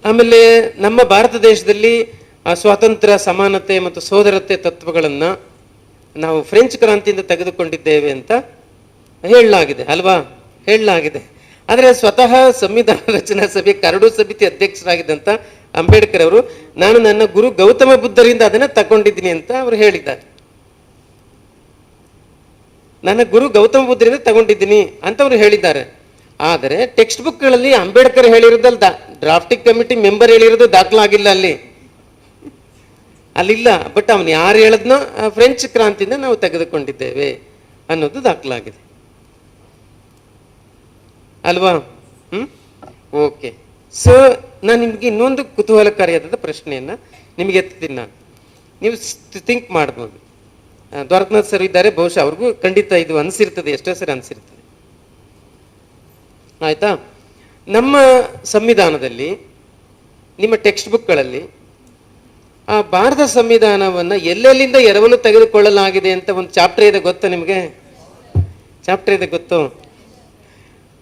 ಆಮೇಲೆ ನಮ್ಮ ಭಾರತ ದೇಶದಲ್ಲಿ ಸ್ವಾತಂತ್ರ್ಯ, ಸಮಾನತೆ ಮತ್ತು ಸೋದರತೆ ತತ್ವಗಳನ್ನು ನಾವು ಫ್ರೆಂಚ್ ಕ್ರಾಂತಿಯಿಂದ ತೆಗೆದುಕೊಂಡಿದ್ದೇವೆ ಅಂತ ಹೇಳಲಾಗಿದೆ ಅಲ್ವಾ, ಹೇಳಲಾಗಿದೆ. ಆದರೆ ಸ್ವತಃ ಸಂವಿಧಾನ ರಚನಾ ಸಭೆ ಕರಡು ಸಮಿತಿ ಅಧ್ಯಕ್ಷರಾಗಿದ್ದಂಥ ಅಂಬೇಡ್ಕರ್ ಅವರು ನಾನು ನನ್ನ ಗುರು ಗೌತಮ ಬುದ್ಧರಿಂದ ಅದನ್ನು ತಗೊಂಡಿದ್ದೀನಿ ಅಂತ ಅವರು ಹೇಳಿದ್ದಾರೆ. ನನ್ನ ಗುರು ಗೌತಮ ಬುದ್ಧರಿಂದ ತಗೊಂಡಿದ್ದೀನಿ ಅಂತ ಅವರು ಹೇಳಿದ್ದಾರೆ. ಆದರೆ ಟೆಕ್ಸ್ಟ್ ಬುಕ್ಗಳಲ್ಲಿ ಅಂಬೇಡ್ಕರ್ ಹೇಳಿರೋದಲ್ಲಿ ಡ್ರಾಫ್ಟಿಂಗ್ ಕಮಿಟಿ ಮೆಂಬರ್ ಹೇಳಿರೋದು ದಾಖಲಾಗಿಲ್ಲ, ಅಲ್ಲಿಲ್ಲ. ಬಟ್ ಅವನು ಯಾರು ಹೇಳದ್ನೋ ಫ್ರೆಂಚ್ ಕ್ರಾಂತಿಯಿಂದ ನಾವು ತೆಗೆದುಕೊಂಡಿದ್ದೇವೆ ಅನ್ನೋದು ದಾಖಲಾಗಿದೆ ಅಲ್ವಾ. ಓಕೆ. ಸೊ ನಾನು ನಿಮಗೆ ಇನ್ನೊಂದು ಕುತೂಹಲಕಾರಿಯಾದ ಪ್ರಶ್ನೆಯನ್ನು ನಿಮಗೆ ಎತ್ತೀನಿ. ನೀವು ಥಿಂಕ್ ಮಾಡ್ಬೋದು. ದ್ವಾರಕನಾಥ್ ಸರ್ ಇದ್ದಾರೆ, ಬಹುಶಃ ಅವ್ರಿಗೂ ಖಂಡಿತ ಇದು ಅನಿಸಿರ್ತದೆ, ಎಷ್ಟೋ ಸರಿ ಅನಿಸಿರ್ತದೆ. ಆಯ್ತಾ? ನಮ್ಮ ಸಂವಿಧಾನದಲ್ಲಿ, ನಿಮ್ಮ ಟೆಕ್ಸ್ಟ್ ಬುಕ್ಗಳಲ್ಲಿ ಆ ಭಾರತ ಸಂವಿಧಾನವನ್ನು ಎಲ್ಲೆಲ್ಲಿಂದ ಎರವಲು ತೆಗೆದುಕೊಳ್ಳಲಾಗಿದೆ ಅಂತ ಒಂದು ಚಾಪ್ಟರ್ ಇದೆ, ಗೊತ್ತಾ ನಿಮಗೆ? ಚಾಪ್ಟರ್ ಇದೆ, ಗೊತ್ತು?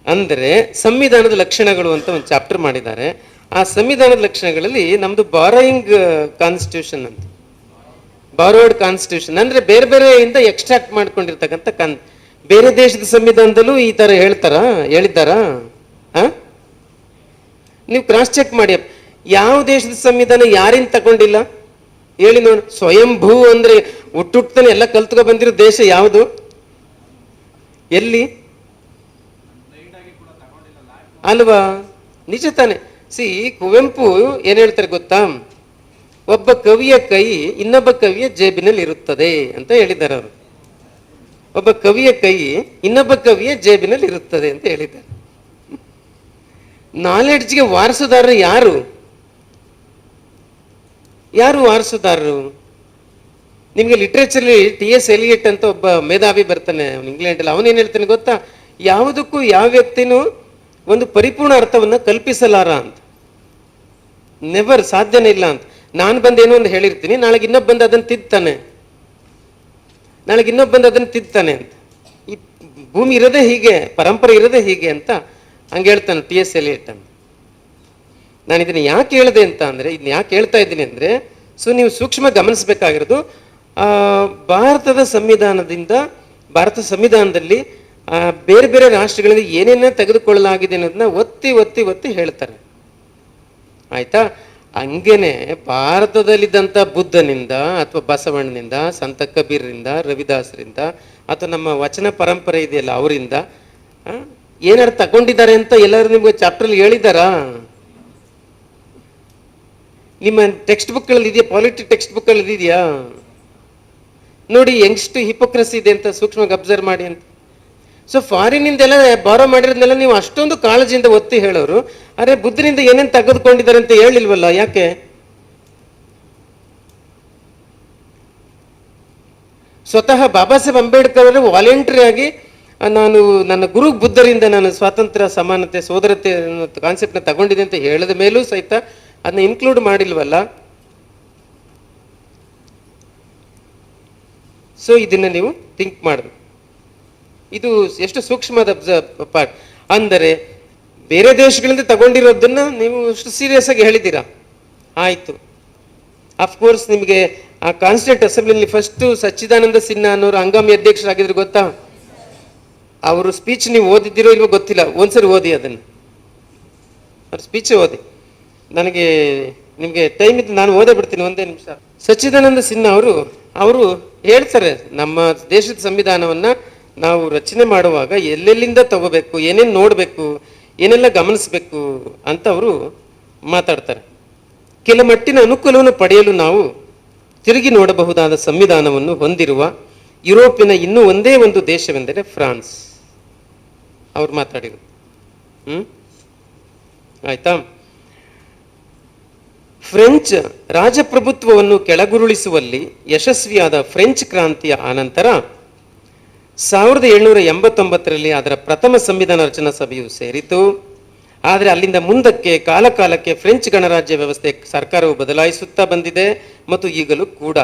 ಅಂದರೆ ಸಂವಿಧಾನದ ಲಕ್ಷಣಗಳು ಅಂತ ಒಂದು ಚಾಪ್ಟರ್ ಮಾಡಿದ್ದಾರೆ. ಆ ಸಂವಿಧಾನದ ಲಕ್ಷಣಗಳಲ್ಲಿ ನಮ್ಮದು ಬಾರೋಯಿಂಗ್ ಕಾನ್ಸ್ಟಿಟ್ಯೂಷನ್ ಅಂತ, ಬಾರೋಡ್ ಕಾನ್ಸ್ಟಿಟ್ಯೂಷನ್ ಅಂದರೆ ಬೇರೆ ಬೇರೆಯಿಂದ ಎಕ್ಸ್ಟ್ರಾಕ್ಟ್ ಮಾಡ್ಕೊಂಡಿರ್ತಕ್ಕಂಥ ಬೇರೆ ದೇಶದ ಸಂವಿಧಾನದಲ್ಲೂ ಈ ಥರ ಹೇಳಿದ್ದಾರಾ? ನೀವು ಕ್ರಾಸ್ ಚೆಕ್ ಮಾಡಿ. ಯಾವ ದೇಶದ ಸಂವಿಧಾನ ಯಾರಿಂದ ತಗೊಂಡಿಲ್ಲ ಹೇಳಿ ನೋಡಿ. ಸ್ವಯಂಭೂ ಅಂದರೆ ಹುಟ್ಟುತ್ತಾನೆ ಎಲ್ಲ ಕಲ್ತ್ಕೊ ಬಂದಿರೋ ದೇಶ ಯಾವುದು? ಎಲ್ಲಿ? ಅಲ್ವಾ? ನಿಜ ತಾನೆ. ಕುವೆಂಪು ಏನ್ ಹೇಳ್ತಾರೆ ಗೊತ್ತಾ? ಒಬ್ಬ ಕವಿಯ ಕೈ ಇನ್ನೊಬ್ಬ ಕವಿಯ ಜೇಬಿನಲ್ಲಿ ಇರುತ್ತದೆ ಅಂತ ಹೇಳಿದ್ದಾರೆ ಅವರು. ಒಬ್ಬ ಕವಿಯ ಕೈ ಇನ್ನೊಬ್ಬ ಕವಿಯ ಜೇಬಿನಲ್ಲಿ ಇರುತ್ತದೆ ಅಂತ ಹೇಳಿದ್ದಾರೆ. ನಾಲೆಡ್ಜ್ಗೆ ವಾರಸುದಾರರು ಯಾರು? ವಾರಸುದಾರರು? ನಿಮಗೆ ಲಿಟ್ರೇಚರ್ಲಿ T.S. ಎಲಿಯಟ್ ಅಂತ ಒಬ್ಬ ಮೇಧಾವಿ ಬರ್ತಾನೆ, ಇಂಗ್ಲೆಂಡಲ್ಲಿ. ಅವನೇನು ಹೇಳ್ತಾನೆ ಗೊತ್ತಾ? ಯಾವುದಕ್ಕೂ ಯಾವ ವ್ಯಕ್ತಿನೂ ಒಂದು ಪರಿಪೂರ್ಣ ಅರ್ಥವನ್ನು ಕಲ್ಪಿಸಲಾರ ಅಂತ. ನೆವರ್, ಸಾಧ್ಯನೇ ಇಲ್ಲ ಅಂತ. ನಾನು ಬಂದೇನೋ ಒಂದು ಹೇಳಿರ್ತೀನಿ, ನಾಳೆಗೆ ಇನ್ನೊಬ್ಬ ಬಂದು ಅದನ್ನು ತಿದ್ದಾನೆ ಅಂತ. ಈ ಭೂಮಿ ಇರೋದೇ ಹೀಗೆ, ಪರಂಪರೆ ಇರೋದೇ ಹೀಗೆ ಅಂತ ಹಂಗೆ ಹೇಳ್ತಾನೆ T.S. ಎಲಿಯಟ್ ಅಂತ. ನಾನು ಇದನ್ನು ಯಾಕೆ ಹೇಳಿದೆ ಅಂತ ಅಂದರೆ, ಇದನ್ನ ಯಾಕೆ ಹೇಳ್ತಾ ಇದ್ದೀನಿ ಅಂದರೆ, ನೀವು ಸೂಕ್ಷ್ಮ ಗಮನಿಸಬೇಕಾಗಿರೋದು ಭಾರತ ಸಂವಿಧಾನದಲ್ಲಿ ಬೇರೆ ಬೇರೆ ರಾಷ್ಟ್ರಗಳಲ್ಲಿ ಏನೇನ ತೆಗೆದುಕೊಳ್ಳಲಾಗಿದೆ ಅನ್ನೋದನ್ನ ಒತ್ತಿ ಹೇಳ್ತಾರೆ. ಆಯ್ತಾ? ಹಂಗೇನೆ ಭಾರತದಲ್ಲಿದ್ದಂಥ ಬುದ್ಧನಿಂದ ಅಥವಾ ಬಸವಣ್ಣನಿಂದ, ಸಂತ ಕಬೀರರಿಂದ, ರವಿದಾಸರಿಂದ ಅಥವಾ ನಮ್ಮ ವಚನ ಪರಂಪರೆ ಇದೆಯಲ್ಲ ಅವರಿಂದ ಏನಾರು ತಗೊಂಡಿದ್ದಾರೆ ಅಂತ ಎಲ್ಲರೂ ನಿಮ್ಗೆ ಚಾಪ್ಟರ್ಲಿ ಹೇಳಿದಾರಾ? ನಿಮ್ಮ ಟೆಕ್ಸ್ಟ್ ಬುಕ್ಗಳಲ್ಲಿ ಇದೆಯಾ? ಪಾಲಿಟಿ ಟೆಕ್ಸ್ಟ್ ಬುಕ್ಗಳಲ್ಲಿ ಇದೆಯಾ? ನೋಡಿ ಎಷ್ಟು ಹಿಪೋಕ್ರಸಿ ಇದೆ ಅಂತ ಸೂಕ್ಷ್ಮವಾಗಿ ಅಬ್ಸರ್ವ್ ಮಾಡಿ ಅಂತ. ಫಾರಿನಿಂದೆಲ್ಲ ಬಾರೋ ಮಾಡಿರೋದನ್ನೆಲ್ಲ ನೀವು ಅಷ್ಟೊಂದು ಕಾಳಜಿಯಿಂದ ಒತ್ತಿ ಹೇಳೋರು, ಅರೆ ಬುದ್ಧನಿಂದ ಏನೇನು ತೆಗೆದುಕೊಂಡಿದ್ದಾರೆ ಅಂತ ಹೇಳಿಲ್ವಲ್ಲ, ಯಾಕೆ? ಸ್ವತಃ ಬಾಬಾ ಸಾಹೇಬ್ ಅಂಬೇಡ್ಕರ್ ಅವರು ವಾಲಂಟರಿ ಆಗಿ ನಾನು ನನ್ನ ಗುರು ಬುದ್ಧರಿಂದ ನಾನು ಸ್ವಾತಂತ್ರ್ಯ, ಸಮಾನತೆ, ಸೋದರತೆ ಕಾನ್ಸೆಪ್ಟ್ನ ತಗೊಂಡಿದೆ ಅಂತ ಹೇಳಿದ ಮೇಲೂ ಸಹಿತ ಅದನ್ನ ಇನ್ಕ್ಲೂಡ್ ಮಾಡಿಲ್ವಲ್ಲ. ಇದನ್ನ ನೀವು ಥಿಂಕ್ ಮಾಡಬೇಕು. ಇದು ಎಷ್ಟು ಸೂಕ್ಷ್ಮದ ಪಾರ್ಟ್. ಅಂದರೆ ಬೇರೆ ದೇಶಗಳಿಂದ ತಗೊಂಡಿರೋದನ್ನ ನೀವು ಅಷ್ಟು ಸೀರಿಯಸ್ ಆಗಿ ಹೇಳಿದ್ದೀರಾ, ಆಯಿತು. ಅಫ್ಕೋರ್ಸ್ ನಿಮಗೆ ಆ ಕಾನ್ಸ್ಟಿಟ್ಯೂಂಟ್ ಅಸೆಂಬ್ಲಿನಲ್ಲಿ ಫಸ್ಟು ಸಚ್ಚಿದಾನಂದ ಸಿನ್ಹಾ ಅನ್ನೋರು ಹಂಗಾಮಿ ಅಧ್ಯಕ್ಷರಾಗಿದ್ರು, ಗೊತ್ತಾ? ಅವರು ಸ್ಪೀಚ್ ನೀವು ಓದಿದ್ದೀರೋ ಇಲ್ವೋ ಗೊತ್ತಿಲ್ಲ, ಒಂದ್ಸರಿ ಓದಿ ಅದನ್ನು, ಅವ್ರ ಸ್ಪೀಚ್ ಓದಿ. ನನಗೆ ನಿಮಗೆ ಟೈಮ್ ಇದ್ದು ನಾನು ಓದೇ ಬಿಡ್ತೀನಿ, ಒಂದೇ ನಿಮಿಷ. ಸಚ್ಚಿದಾನಂದ ಸಿನ್ಹಾ ಅವರು ಹೇಳ್ತಾರೆ, ನಮ್ಮ ದೇಶದ ಸಂವಿಧಾನವನ್ನು ನಾವು ರಚನೆ ಮಾಡುವಾಗ ಎಲ್ಲೆಲ್ಲಿಂದ ತಗೋಬೇಕು, ಏನೇನು ನೋಡಬೇಕು, ಏನೆಲ್ಲ ಗಮನಿಸಬೇಕು ಅಂತ ಅವರು ಮಾತಾಡ್ತಾರೆ. ಕೆಲ ಮಟ್ಟಿನ ಅನುಕೂಲವನ್ನು ಪಡೆಯಲು ನಾವು ತಿರುಗಿ ನೋಡಬಹುದಾದ ಸಂವಿಧಾನವನ್ನು ಹೊಂದಿರುವ ಯುರೋಪಿನ ಇನ್ನೂ ಒಂದೇ ಒಂದು ದೇಶವೆಂದರೆ ಫ್ರಾನ್ಸ್. ಅವ್ರು ಮಾತಾಡಿದ್ರು. ಆಯ್ತಾ? ಫ್ರೆಂಚ್ ರಾಜಪ್ರಭುತ್ವವನ್ನು ಕೆಳಗುರುಳಿಸುವಲ್ಲಿ ಯಶಸ್ವಿಯಾದ ಫ್ರೆಂಚ್ ಕ್ರಾಂತಿಯ ಆನಂತರ 1789ರಲ್ಲಿ ಅದರ ಪ್ರಥಮ ಸಂವಿಧಾನ ರಚನಾ ಸಭೆಯು ಸೇರಿತು. ಆದರೆ ಅಲ್ಲಿಂದ ಮುಂದಕ್ಕೆ ಕಾಲಕಾಲಕ್ಕೆ ಫ್ರೆಂಚ್ ಗಣರಾಜ್ಯ ವ್ಯವಸ್ಥೆ ಸರ್ಕಾರವು ಬದಲಾಯಿಸುತ್ತಾ ಬಂದಿದೆ ಮತ್ತು ಈಗಲೂ ಕೂಡ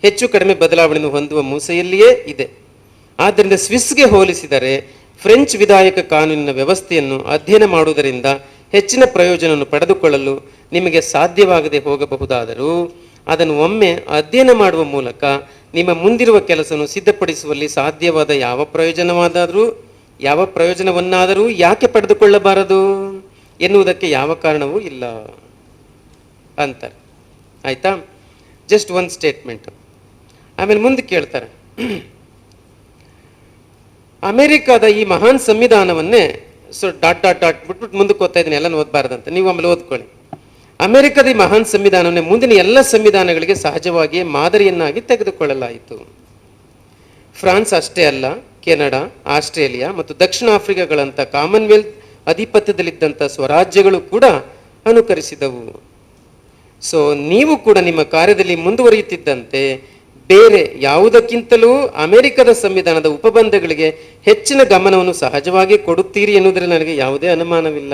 ಹೆಚ್ಚು ಕಡಿಮೆ ಬದಲಾವಣೆಯನ್ನು ಹೊಂದುವ ಮೂಸೆಯಲ್ಲಿಯೇ ಇದೆ. ಆದ್ದರಿಂದ ಸ್ವಿಸ್ಗೆ ಹೋಲಿಸಿದರೆ ಫ್ರೆಂಚ್ ವಿಧಾಯಕ ಕಾನೂನಿನ ವ್ಯವಸ್ಥೆಯನ್ನು ಅಧ್ಯಯನ ಮಾಡುವುದರಿಂದ ಹೆಚ್ಚಿನ ಪ್ರಯೋಜನವನ್ನು ಪಡೆದುಕೊಳ್ಳಲು ನಿಮಗೆ ಸಾಧ್ಯವಾಗದೆ ಹೋಗಬಹುದಾದರೂ ಅದನ್ನು ಒಮ್ಮೆ ಅಧ್ಯಯನ ಮಾಡುವ ಮೂಲಕ ನಿಮ್ಮ ಮುಂದಿರುವ ಕೆಲಸವನ್ನು ಸಿದ್ಧಪಡಿಸುವಲ್ಲಿ ಸಾಧ್ಯವಾದ ಯಾವ ಪ್ರಯೋಜನವನ್ನಾದರೂ ಯಾಕೆ ಪಡೆದುಕೊಳ್ಳಬಾರದು ಎನ್ನುವುದಕ್ಕೆ ಯಾವ ಕಾರಣವೂ ಇಲ್ಲ ಅಂತಾರೆ. ಆಯ್ತಾ? Just one statement. ಆಮೇಲೆ ಮುಂದೆ ಕೇಳ್ತಾರೆ, ಅಮೆರಿಕದ ಈ ಮಹಾನ್ ಸಂವಿಧಾನವನ್ನೇ ಬಿಟ್ಬಿಟ್ಟು ಮುಂದಕ್ಕೆ ಓದ್ತಾ ಇದ್ದೀನಿ, ಎಲ್ಲ ಓದಬಾರ್ದಂತ, ನೀವು ಆಮೇಲೆ ಓದ್ಕೊಳ್ಳಿ. ಅಮೆರಿಕದ ಈ ಮಹಾನ್ ಸಂವಿಧಾನವನ್ನೇ ಮುಂದಿನ ಎಲ್ಲ ಸಂವಿಧಾನಗಳಿಗೆ ಸಹಜವಾಗಿಯೇ ಮಾದರಿಯನ್ನಾಗಿ ತೆಗೆದುಕೊಳ್ಳಲಾಯಿತು. ಫ್ರಾನ್ಸ್ ಅಷ್ಟೇ ಅಲ್ಲ, ಕೆನಡಾ, ಆಸ್ಟ್ರೇಲಿಯಾ ಮತ್ತು ದಕ್ಷಿಣ ಆಫ್ರಿಕಾಗಳಂಥ ಕಾಮನ್ವೆಲ್ತ್ ಅಧಿಪತ್ಯದಲ್ಲಿದ್ದಂಥ ಸ್ವರಾಜ್ಯಗಳು ಕೂಡ ಅನುಕರಿಸಿದವು. ಸೊ ನೀವು ಕೂಡ ನಿಮ್ಮ ಕಾರ್ಯದಲ್ಲಿ ಮುಂದುವರಿಯುತ್ತಿದ್ದಂತೆ ಬೇರೆ ಯಾವುದಕ್ಕಿಂತಲೂ ಅಮೆರಿಕದ ಸಂವಿಧಾನದ ಉಪಬಂಧಗಳಿಗೆ ಹೆಚ್ಚಿನ ಗಮನವನ್ನು ಸಹಜವಾಗಿ ಕೊಡುತ್ತೀರಿ ಎನ್ನುವುದರಲ್ಲಿ ನನಗೆ ಯಾವುದೇ ಅನುಮಾನವಿಲ್ಲ.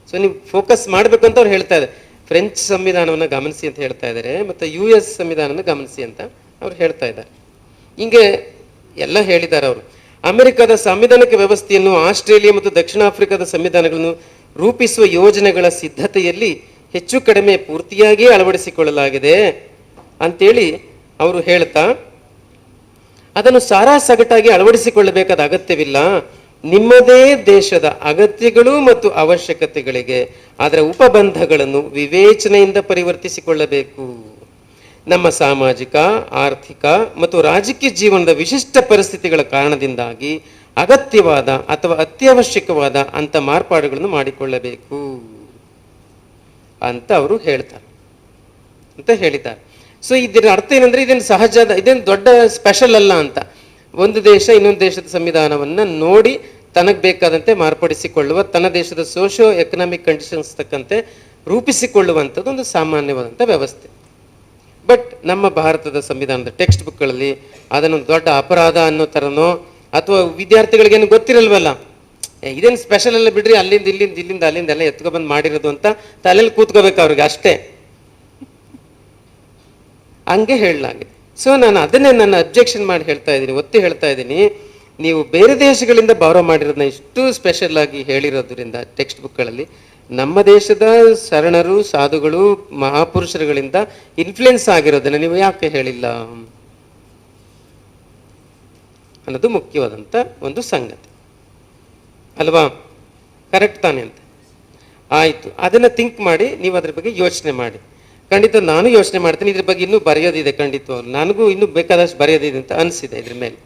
ಸೊ ನೀವು ಫೋಕಸ್ ಮಾಡಬೇಕಂತ ಅವ್ರು ಹೇಳ್ತಾ ಇದ್ದಾರೆ. ಫ್ರೆಂಚ್ ಸಂವಿಧಾನವನ್ನು ಗಮನಿಸಿ ಅಂತ ಹೇಳ್ತಾ ಇದ್ದಾರೆ, ಮತ್ತು US ಸಂವಿಧಾನವನ್ನು ಗಮನಿಸಿ ಅಂತ ಅವ್ರು ಹೇಳ್ತಾ ಇದ್ದಾರೆ. ಹಿಂಗೆ ಎಲ್ಲ ಹೇಳಿದ್ದಾರೆ ಅವರು. ಅಮೆರಿಕದ ಸಾಂವಿಧಾನಿಕ ವ್ಯವಸ್ಥೆಯನ್ನು ಆಸ್ಟ್ರೇಲಿಯಾ ಮತ್ತು ದಕ್ಷಿಣ ಆಫ್ರಿಕಾದ ಸಂವಿಧಾನಗಳನ್ನು ರೂಪಿಸುವ ಯೋಜನೆಗಳ ಸಿದ್ಧತೆಯಲ್ಲಿ ಹೆಚ್ಚು ಕಡಿಮೆ ಪೂರ್ತಿಯಾಗಿ ಅಳವಡಿಸಿಕೊಳ್ಳಲಾಗಿದೆ ಅಂತೇಳಿ ಅವರು ಹೇಳ್ತಾ, ಅದನ್ನು ಸಾರಾಸಗಟಾಗಿ ಅಳವಡಿಸಿಕೊಳ್ಳಬೇಕಾದ ಅಗತ್ಯವಿಲ್ಲ. ನಿಮ್ಮದೇ ದೇಶದ ಅಗತ್ಯಗಳು ಮತ್ತು ಅವಶ್ಯಕತೆಗಳಿಗೆ ಅದರ ಉಪಬಂಧಗಳನ್ನು ವಿವೇಚನೆಯಿಂದ ಪರಿವರ್ತಿಸಿಕೊಳ್ಳಬೇಕು. ನಮ್ಮ ಸಾಮಾಜಿಕ, ಆರ್ಥಿಕ ಮತ್ತು ರಾಜಕೀಯ ಜೀವನದ ವಿಶಿಷ್ಟ ಪರಿಸ್ಥಿತಿಗಳ ಕಾರಣದಿಂದಾಗಿ ಅಗತ್ಯವಾದ ಅಥವಾ ಅತ್ಯವಶ್ಯಕವಾದ ಅಂತ ಮಾರ್ಪಾಡುಗಳನ್ನು ಮಾಡಿಕೊಳ್ಳಬೇಕು ಅಂತ ಅವರು ಹೇಳ್ತಾರೆ ಅಂತ ಹೇಳಿದ್ದಾರೆ. ಸೊ ಇದರ ಅರ್ಥ ಏನಂದ್ರೆ ಇದೇನು ಸಹಜ, ಇದೇನು ದೊಡ್ಡ ಸ್ಪೆಷಲ್ ಅಲ್ಲ ಅಂತ. ಒಂದು ದೇಶ ಇನ್ನೊಂದು ದೇಶದ ಸಂವಿಧಾನವನ್ನು ನೋಡಿ ತನಗೆ ಬೇಕಾದಂತೆ ಮಾರ್ಪಡಿಸಿಕೊಳ್ಳುವ, ತನ್ನ ದೇಶದ ಸೋಷಿಯೋ ಎಕನಾಮಿಕ್ ಕಂಡೀಷನ್ಸ್ ತಕ್ಕಂತೆ ರೂಪಿಸಿಕೊಳ್ಳುವಂಥದ್ದು ಒಂದು ಸಾಮಾನ್ಯವಾದಂಥ ವ್ಯವಸ್ಥೆ. ಬಟ್ ನಮ್ಮ ಭಾರತದ ಸಂವಿಧಾನದ ಟೆಕ್ಸ್ಟ್ ಬುಕ್ಗಳಲ್ಲಿ ಅದನ್ನೊಂದು ದೊಡ್ಡ ಅಪರಾಧ ಅನ್ನೋ ಥರನೋ, ಅಥವಾ ವಿದ್ಯಾರ್ಥಿಗಳಿಗೇನು ಗೊತ್ತಿರಲ್ವಲ್ಲ, ಇದೇನು ಸ್ಪೆಷಲ್ ಎಲ್ಲ ಬಿಡ್ರಿ, ಇಲ್ಲಿಂದ ಅಲ್ಲಿಂದ ಎಲ್ಲ ಎತ್ಕೊಬಂದು ಮಾಡಿರೋದು ಅಂತ ತಲೆಯಲ್ಲಿ ಕೂತ್ಕೋಬೇಕು ಅವ್ರಿಗೆ ಅಷ್ಟೇ, ಹಂಗೆ ಹೇಳಲಾಗಿದೆ. ಸೊ ನಾನು ಅದನ್ನೇ ನನ್ನ ಅಬ್ಜೆಕ್ಷನ್ ಮಾಡಿ ಹೇಳ್ತಾ ಇದ್ದೀನಿ, ಒತ್ತಿ ಹೇಳ್ತಾ ಇದ್ದೀನಿ. ನೀವು ಬೇರೆ ದೇಶಗಳಿಂದ ಬಾರೋ ಮಾಡಿರೋದನ್ನ ಇಷ್ಟು ಸ್ಪೆಷಲ್ ಆಗಿ ಹೇಳಿರೋದ್ರಿಂದ ಟೆಕ್ಸ್ಟ್ ಬುಕ್ಗಳಲ್ಲಿ ನಮ್ಮ ದೇಶದ ಶರಣರು, ಸಾಧುಗಳು, ಮಹಾಪುರುಷರುಗಳಿಂದ ಇನ್ಫ್ಲುಯೆನ್ಸ್ ಆಗಿರೋದನ್ನ ನೀವು ಯಾಕೆ ಹೇಳಿಲ್ಲ ಅನ್ನೋದು ಮುಖ್ಯವಾದಂಥ ಒಂದು ಸಂಗತಿ ಅಲ್ವಾ? ಕರೆಕ್ಟ್ ತಾನೆ ಅಂತ ಆಯಿತು. ಅದನ್ನು ಥಿಂಕ್ ಮಾಡಿ ನೀವು ಅದ್ರ ಬಗ್ಗೆ ಯೋಚನೆ ಮಾಡಿ. ಖಂಡಿತ ನಾನು ಯೋಚನೆ ಮಾಡ್ತೀನಿ, ಇದ್ರ ಬಗ್ಗೆ ಇನ್ನೂ ಬರೆಯೋದಿದೆ, ಖಂಡಿತವಾಗ್ಲು ನನಗೂ ಇನ್ನೂ ಬೇಕಾದಷ್ಟು ಬರೆಯೋದಿದೆ ಅಂತ ಅನಿಸಿದೆ ಇದ್ರ ಮೇಲೆ.